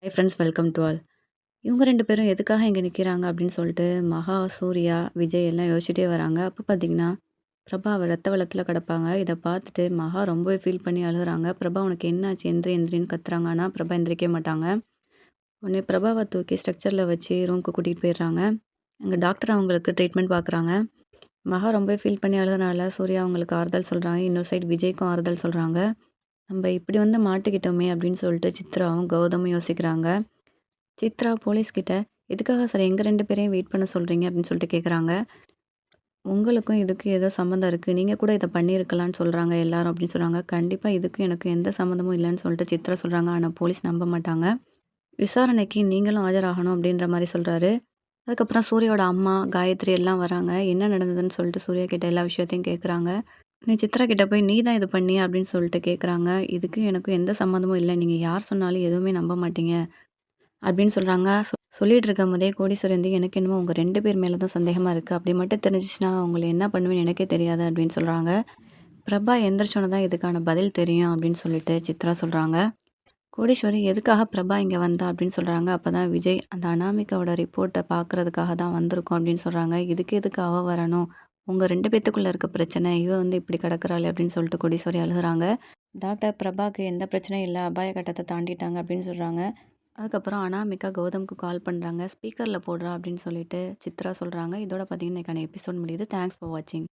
Hi friends welcome to all. இவங்க 2 பேரும் எதுக்காக இங்க நிக்கிறாங்க அப்படின்னு சொல்லிட்டு மகா, சூர்யா, விஜய் எல்லாம் யோசிச்சுட்டே வராங்க. அப்ப பார்த்தீங்கன்னா, பிரபா ரத்த வெள்ளத்துல கிடப்பாங்க. இத பார்த்துட்டு மகா ரொம்பவே ஃபீல் பண்ணி அழுகுறாங்க. பிரபா உனக்கு என்னாச்சு? எந்திரி எந்திரின்னு கத்துறாங்க. ஆனா பிரபா எந்திரிக்கவே மாட்டாங்க. உடனே பிரபாவ தூக்கி ஸ்ட்ரெக்சர்ல வச்சு ரூமுக்கு கூட்டிட்டு போயிடுறாங்க. அங்க டாக்டர் அவங்களுக்கு ட்ரீட்மெண்ட் பார்க்குறாங்க. மகா ரொம்பவே ஃபீல் பண்ணி அழுதனால சூர்யா அவங்களுக்கு ஆறுதல் சொல்றாங்க. இன்னொரு சைடு விஜய்க்கும் ஆறுதல் சொல்றாங்க. நம்ம இப்படி வந்து மாட்டிக்கிட்டோமே அப்படின்னு சொல்லிட்டு சித்ராவும், கௌதமும் யோசிக்கிறாங்க. சித்ரா போலீஸ்கிட்ட, "எதுக்காக சார் எங்க 2 பேரையும் வெயிட் பண்ண சொல்றீங்க?" அப்படின்னு சொல்லிட்டு கேட்குறாங்க. "உங்களுக்கும் இதுக்கும் ஏதோ சம்மந்தம் இருக்கு. நீங்க கூட இத பண்ணியிருக்கலாம்ன்னு சொல்றாங்க எல்லாரும்." அப்படின்னு சொல்றாங்க. "கண்டிப்பா இதுக்கும் எனக்கும் எந்த சம்மந்தமும் இல்லன்னு" சொல்லிட்டு சித்ரா சொல்றாங்க. ஆனா போலீஸ் நம்ப மாட்டாங்க. "விசாரணைக்கு நீங்களும் ஆஜராகணும்." அப்படின்ற மாரி சொல்றாரு. அதுக்கப்புறம் சூர்யாவோட அம்மா, காயத்ரி எல்லாம் வராங்க. என்ன நடந்ததுன்னு சொல்லிட்டு சூர்யா கிட்ட எல்லா விஷயத்தையும் கேட்குறாங்க. "நீ சித்ரா கிட்ட போய் நீ தான் இது பண்ணியா?" அப்படின்னு சொல்லிட்டு கேட்குறாங்க. "இதுக்கும் எனக்கும் எந்த சம்மந்தமும் இல்ல. நீங்க யார் சொன்னாலும் எதுவுமே நம்ப மாட்டீங்க." அப்படின்னு சொல்றாங்க. சொல்லிட்டு இருக்கும்போதே கோடீஸ்வரி வந்து, "எனக்கு என்னமோ உங்க 2 பேர் மேல தான் சந்தேகமா இருக்கு. அப்படி மட்டும் தெரிஞ்சுச்சுன்னா, உங்கள என்ன பண்ணுவேன்னு எனக்கே தெரியாது." அப்படின்னு சொல்றாங்க. பிரபா எந்திரிச்சோன தான் இதுக்கான பதில் தெரியும் அப்படின்னு சொல்லிட்டு சித்ரா சொல்றாங்க. கோடீஸ்வரி எதுக்காக பிரபா இங்க வந்தா அப்படின்னு சொல்றாங்க. அப்பதான் விஜய், "அந்த அனாமிகாவோட ரிப்போர்ட்ட பார்க்கறதுக்காக தான் வந்திருக்கோம்." அப்படின்னு சொல்றாங்க. "இதுக்கு எதுக்கு அவ வரணும்? உங்க 2 பேத்துக்குள்ள இருக்க பிரச்சனை. இவ வந்து இப்படி கிடக்குறாளே." அப்படின்னு சொல்லிட்டு கோடீஸ்வரி அழுகுறாங்க. டாக்டர் பிரபாக்கு எந்த பிரச்சனையும் இல்ல. அபாய கட்டத்த தாண்டிட்டாங்க அப்படின்னு சொல்றாங்க. அதுக்கப்புறம் அனாமிகா கௌதம்க்கு கால் பண்றாங்க. ஸ்பீக்கர்ல போடுறா அப்படின்னு சொல்லிட்டு சித்ரா சொல்றாங்க. இதோட பார்த்தீங்கன்னா, இன்னைக்கான எபிசோட் முடியுது. தேங்க்ஸ் ஃபார் வாட்சிங்.